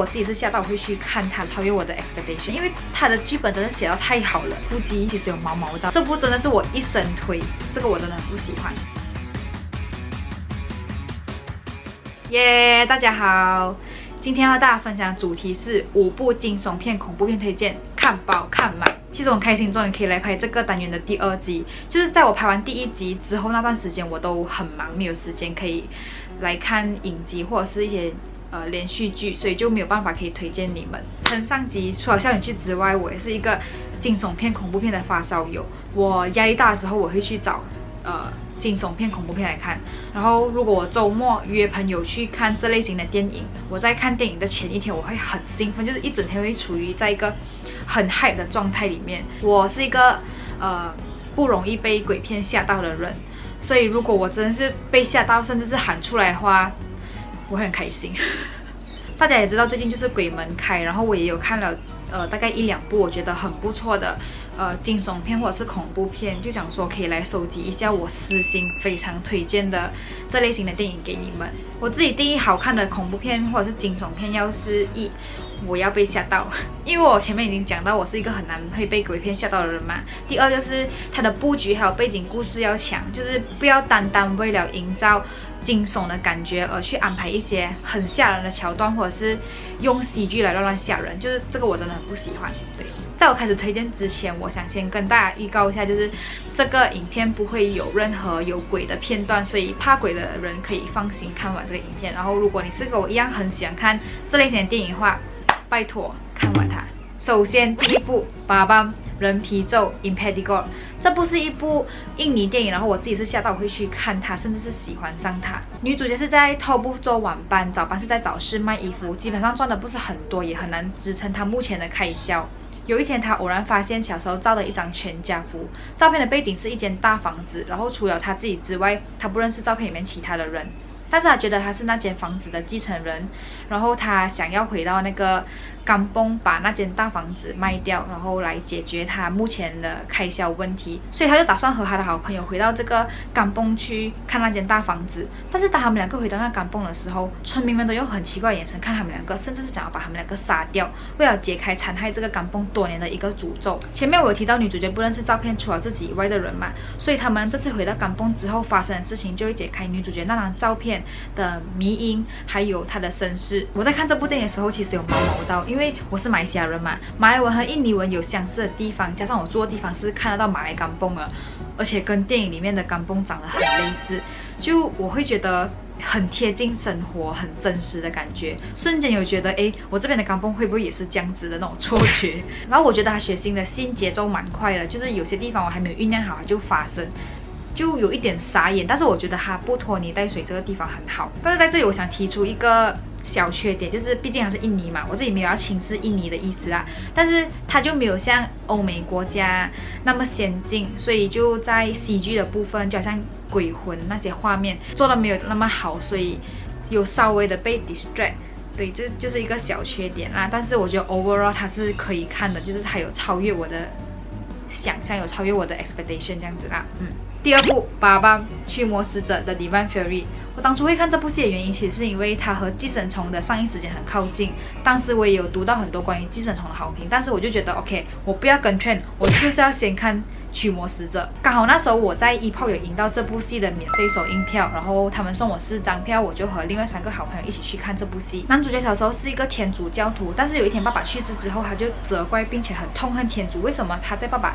我自己是吓到我会去看它，超越我的 expectation， 因为它的剧本真的写到太好了，腹肌其实有毛毛到，这部真的是我一生推，这个我真的很不喜欢。耶，大家好，今天要和大家分享的主题是5部惊悚片、恐怖片推荐，看饱看满。其实我很开心，终于可以来拍这个单元的第2集。就是在我拍完第1集之后那段时间，我都很忙，没有时间可以来看影集或者是一些连续剧，所以就没有办法可以推荐你们。趁上集除了校园剧之外，我也是一个惊悚片、恐怖片的发烧友。我压力大的时候，我会去找惊悚片、恐怖片来看。然后如果我周末约朋友去看这类型的电影，我在看电影的前一天我会很兴奋，就是一整天会处于在一个很 hype 的状态里面。我是一个不容易被鬼片吓到的人，所以如果我真的是被吓到，甚至是喊出来的话，我会很开心。大家也知道最近就是鬼门开，然后我也有看了大概1-2部我觉得很不错的惊悚片或者是恐怖片，就想说可以来收集一下我私心非常推荐的这类型的电影给你们。我自己第一好看的恐怖片或者是惊悚片，要是我要被吓到，因为我前面已经讲到我是一个很难会被鬼片吓到的人嘛。第二就是它的布局还有背景故事要强，就是不要单单为了营造惊悚的感觉而去安排一些很吓人的桥段，或者是用CG来乱吓人，就是这个我真的很不喜欢。对，在我开始推荐之前，我想先跟大家预告一下，就是这个影片不会有任何有鬼的片段，所以怕鬼的人可以放心看完这个影片。然后如果你是跟我一样很喜欢看这类型的电影的话，拜托看完它。首先第一部《Babam 人皮咒 Impedigo》，这部是一部印尼电影，然后我自己是吓到我会去看它，甚至是喜欢上它。女主角是在偷步做晚班，早班是在早市卖衣服，基本上赚的不是很多，也很难支撑她目前的开销。有一天，她偶然发现小时候照的一张全家福，照片的背景是一间大房子，然后除了她自己之外，她不认识照片里面其他的人。但是他觉得他是那间房子的继承人，然后他想要回到那个甘崩，把那间大房子卖掉，然后来解决他目前的开销问题。所以他就打算和他的好朋友回到这个甘崩去看那间大房子。但是当他们2个回到那甘崩的时候，村民们都用很奇怪的眼神看他们2个，甚至是想要把他们2个杀掉，为了解开残害这个甘崩多年的一个诅咒。前面我有提到女主角不认识照片除了自己以外的人嘛，所以他们这次回到甘崩之后发生的事情就会解开女主角那张照片的迷因，还有她的身世。我在看这部电影的时候，其实有毛毛到，因为我是马来西亚人嘛，马来文和印尼文有相似的地方，加上我住的地方是看得到马来甘崩啊，而且跟电影里面的甘崩长得很类似，就我会觉得很贴近生活，很真实的感觉。瞬间有觉得，我这边的甘崩会不会也是这样子的那种错觉？然后我觉得他血腥的新节奏蛮快的，就是有些地方我还没有酝酿好，它就发生。就有一点傻眼，但是我觉得它不拖泥带水，这个地方很好。但是在这里我想提出一个小缺点，就是毕竟它是印尼嘛，我这里没有要轻视印尼的意思啦，但是它就没有像欧美国家那么先进，所以就在 CG 的部分，就好像鬼魂那些画面做的没有那么好，所以有稍微的被 distract。对，这就是一个小缺点啦。但是我觉得 overall 它是可以看的，就是它有超越我的想象，有超越我的 expectation 这样子啦。第2部《Babam 驱魔使者的 Divine Fury》，我当初会看这部戏的原因，其实是因为它和《寄生虫》的上映时间很靠近。当时我也有读到很多关于《寄生虫》的好评，但是我就觉得 OK， 我不要跟 trend， 我就是要先看《驱魔使者》。刚好那时候我在1炮有赢到这部戏的免费首映票，然后他们送我4张票，我就和另外3个好朋友一起去看这部戏。男主角小时候是一个天主教徒，但是有一天爸爸去世之后，他就责怪并且很痛恨天主，为什么他在爸爸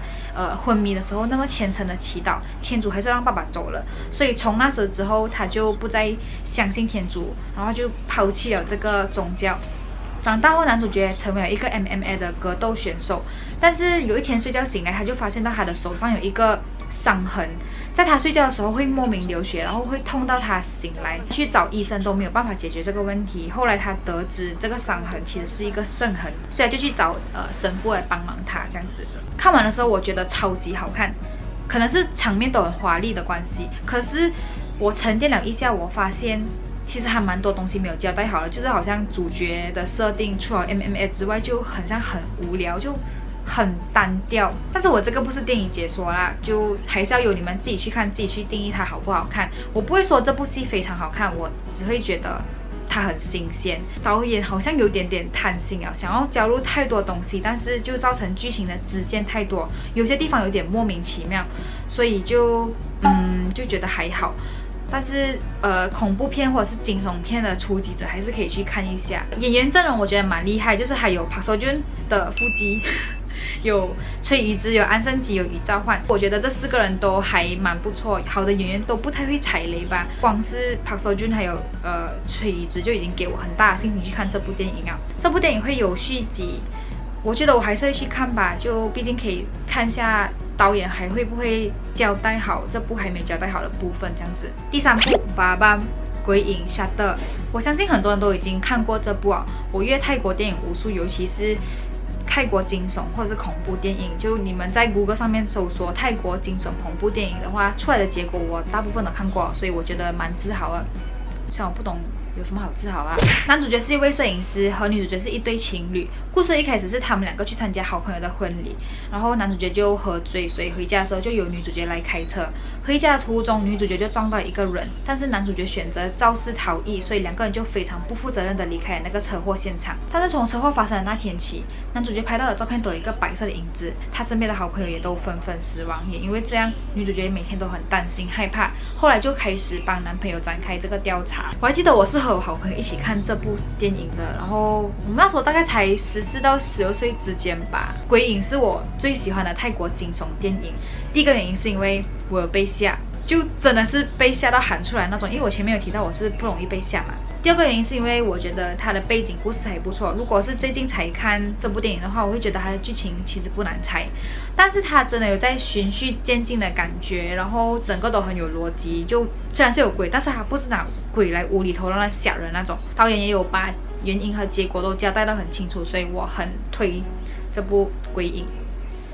昏迷的时候那么虔诚的祈祷，天主还是让爸爸走了。所以从那时之后，他就不再相信天主，然后就抛弃了这个宗教。长大后，男主角成为了一个 MMA 的格斗选手，但是有一天睡觉醒来，他就发现到他的手上有一个伤痕，在他睡觉的时候会莫名流血，然后会痛到他醒来，去找医生都没有办法解决这个问题。后来他得知这个伤痕其实是一个肾痕，所以就去找神父来帮忙他这样子。看完的时候我觉得超级好看，可能是场面都很华丽的关系，可是我沉淀了一下，我发现其实还蛮多东西没有交代好了，就是好像主角的设定除了 MMA 之外就很像很无聊，就很单调。但是我这个不是电影解说啦，就还是要由你们自己去看，自己去定义它好不好看。我不会说这部戏非常好看，我只会觉得它很新鲜。导演好像有点贪心啊，想要加入太多东西，但是就造成剧情的支线太多，有些地方有点莫名其妙，所以就觉得还好。但是恐怖片或者是惊悚片的初级者还是可以去看一下。演员阵容我觉得蛮厉害，就是还有朴手绢的腹肌，有崔宇植，有安胜基，有余兆焕。我觉得这4个人都还蛮不错，好的演员都不太会踩雷吧。光是朴手绢还有崔宇植就已经给我很大的信心去看这部电影啊。这部电影会有续集，我觉得我还是会去看吧，就毕竟可以看一下导演还会不会交代好这部还没交代好的部分这样子。第3部爸爸鬼影 Shutter， 我相信很多人都已经看过这部啊。我阅泰国电影无数，尤其是泰国惊悚或者是恐怖电影，就你们在 Google 上面搜索泰国惊悚恐怖电影的话，出来的结果我大部分都看过，所以我觉得蛮自豪的。虽然我不懂有什么好自豪啊。男主角是一位摄影师，和女主角是一对情侣。故事一开始是他们2个去参加好朋友的婚礼，然后男主角就喝醉，所以回家的时候就由女主角来开车。回家的途中，女主角就撞到一个人，但是男主角选择肇事逃逸，所以2个人就非常不负责任的离开了那个车祸现场。但是从车祸发生的那天起，男主角拍到的照片都有一个白色的影子，他身边的好朋友也都纷纷死亡，也因为这样，女主角每天都很担心害怕，后来就开始帮男朋友展开这个调查。我还记得我是和我好朋友一起看这部电影的，然后我们那时候大概才14到16岁之间吧。鬼影是我最喜欢的泰国惊悚电影，第一个原因是因为我有被吓，就真的是被吓到喊出来那种，因为我前面有提到我是不容易被吓嘛。第2个原因是因为我觉得它的背景故事还不错，如果是最近才看这部电影的话，我会觉得它的剧情其实不难猜，但是它真的有在循序渐进的感觉，然后整个都很有逻辑。就虽然是有鬼，但是它不是拿鬼来无厘头让它吓人那种。导演也有把原因和结果都交代得很清楚，所以我很推这部鬼影。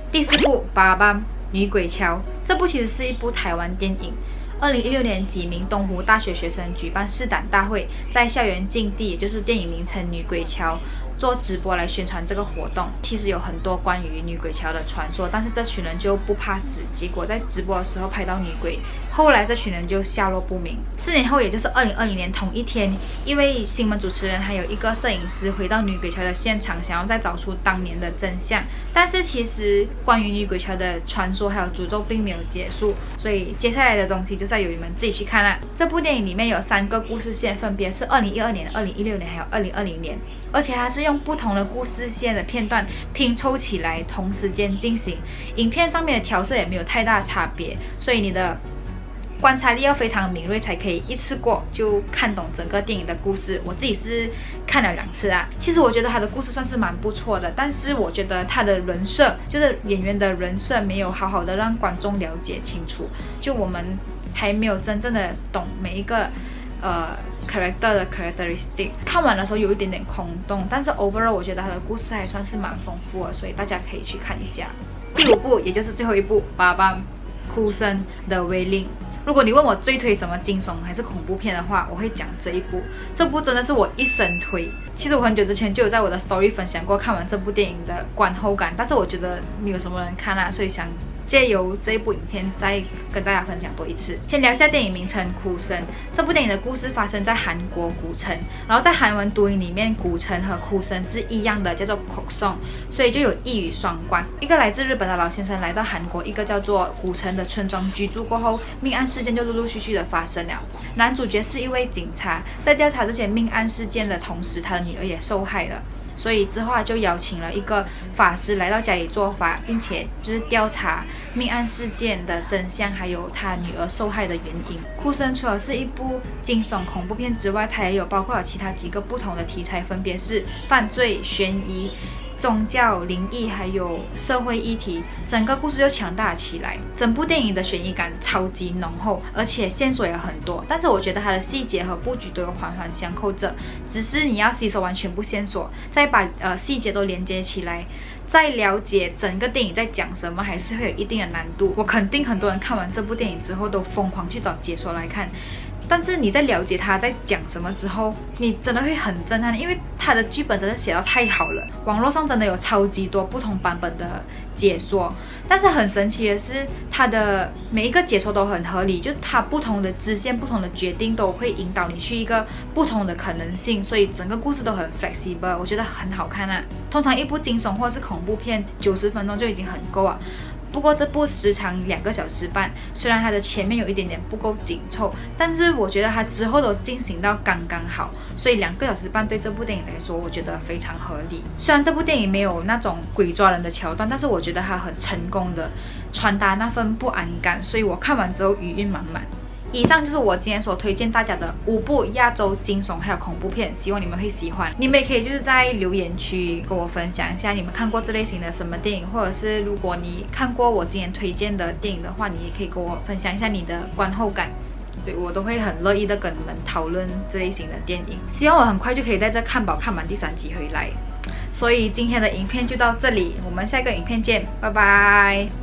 第4部爸爸女鬼桥，这部其实是一部台湾电影。2016年，几名东湖大学学生举办试胆大会，在校园禁地，也就是电影名称《女鬼桥》做直播来宣传这个活动。其实有很多关于女鬼桥的传说，但是这群人就不怕死，结果在直播的时候拍到女鬼，后来这群人就下落不明。4年后，也就是2020年同一天，一位新闻主持人还有一个摄影师回到女鬼桥的现场，想要再找出当年的真相。但是其实关于女鬼桥的传说还有诅咒并没有结束，所以接下来的东西就是要由你们自己去看啦。这部电影里面有3个故事线，分别是2012年、2016年还有2020年，而且它是用不同的故事线的片段拼凑起来，同时间进行。影片上面的调色也没有太大差别，所以你的观察力要非常敏锐，才可以一次过就看懂整个电影的故事。我自己是看了2次啊，其实我觉得他的故事算是蛮不错的，但是我觉得他的人设，就是演员的人设没有好好的让观众了解清楚，就我们还没有真正的懂每一个character 的 characteristic。 看完的时候有一点点空洞，但是 overall 我觉得他的故事还算是蛮丰富的，所以大家可以去看一下。第5部，也就是最后一部，爸爸哭声的 Wailing。如果你问我最推什么惊悚还是恐怖片的话，我会讲这一部。这部真的是我一生推。其实我很久之前就有在我的 story 分享过看完这部电影的观后感，但是我觉得没有什么人看啊，所以想借由这一部影片再跟大家分享多一次。先聊一下电影名称《哭声》。这部电影的故事发生在韩国古城，然后在韩文读音里面，古城和哭声是一样的，叫做 Koksong， 所以就有一语双关。一个来自日本的老先生来到韩国一个叫做古城的村庄居住过后，命案事件就陆陆续续的发生了。男主角是一位警察，在调查这些命案事件的同时，他的女儿也受害了。所以之后就邀请了一个法师来到家里做法，并且就是调查命案事件的真相，还有他女儿受害的原因。哭声除了是一部惊悚恐怖片之外，它也有包括了其他几个不同的题材，分别是犯罪、悬疑、宗教、灵异还有社会议题，整个故事就强大起来。整部电影的悬疑感超级浓厚，而且线索也很多，但是我觉得它的细节和布局都有环环相扣着，只是你要吸收完全部线索，再把细节都连接起来，再了解整个电影在讲什么，还是会有一定的难度。我肯定很多人看完这部电影之后都疯狂去找解说来看，但是你在了解他在讲什么之后，你真的会很震撼，因为他的剧本真的写得太好了。网络上真的有超级多不同版本的解说，但是很神奇的是，他的每一个解说都很合理，就他不同的支线、不同的决定都会引导你去一个不同的可能性，所以整个故事都很 flexible， 我觉得很好看啊。通常一部惊悚或是恐怖片90分钟就已经很够了。不过这部时长2个小时半，虽然它的前面有一点点不够紧凑，但是我觉得它之后都进行到刚刚好，所以2个小时半对这部电影来说，我觉得非常合理。虽然这部电影没有那种鬼抓人的桥段，但是我觉得它很成功的传达那份不安感，所以我看完之后余韵满满。以上就是我今天所推荐大家的5部亚洲惊悚还有恐怖片，希望你们会喜欢。你们也可以就是在留言区跟我分享一下你们看过这类型的什么电影，或者是如果你看过我今天推荐的电影的话，你也可以跟我分享一下你的观后感。对，我都会很乐意的跟你们讨论这类型的电影。希望我很快就可以在这看饱看满第3集回来。所以今天的影片就到这里，我们下一个影片见，拜拜。